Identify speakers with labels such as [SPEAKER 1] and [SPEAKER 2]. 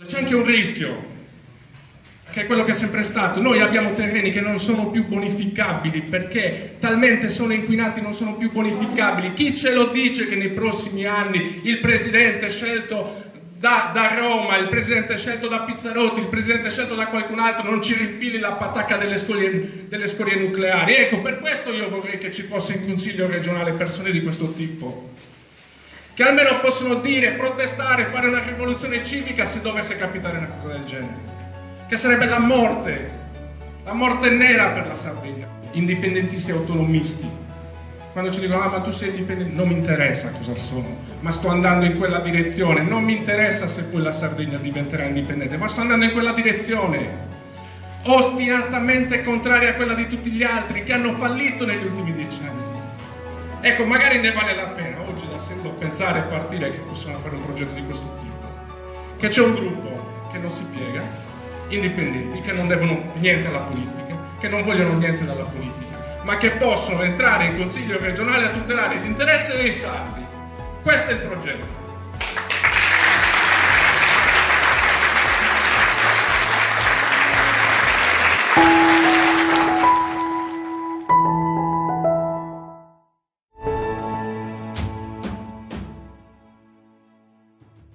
[SPEAKER 1] C'è anche un rischio, che è quello che è sempre stato. Noi abbiamo terreni che non sono più bonificabili perché talmente sono inquinati, non sono più bonificabili. Chi ce lo dice che nei prossimi anni il presidente scelto da Roma, il presidente scelto da Pizzarotti, il presidente scelto da qualcun altro non ci rifili la patacca delle scorie nucleari? Ecco, per questo io vorrei che ci fosse in Consiglio regionale persone di questo tipo, che almeno possono dire, protestare, fare una rivoluzione civica se dovesse capitare una cosa del genere, che sarebbe la morte nera per la Sardegna. Indipendentisti e autonomisti, quando ci dicono ma tu sei indipendente, non mi interessa cosa sono, ma sto andando in quella direzione, non mi interessa se poi la Sardegna diventerà indipendente, ma sto andando in quella direzione, ostinatamente contraria a quella di tutti gli altri che hanno fallito negli ultimi 10 anni. Ecco, magari ne vale la pena oggi da solo pensare e partire che possono fare un progetto di questo tipo, che c'è un gruppo che non si piega, indipendenti, che non devono niente alla politica, che non vogliono niente dalla politica, ma che possono entrare in Consiglio regionale a tutelare gli interessi dei sardi. Questo è il progetto.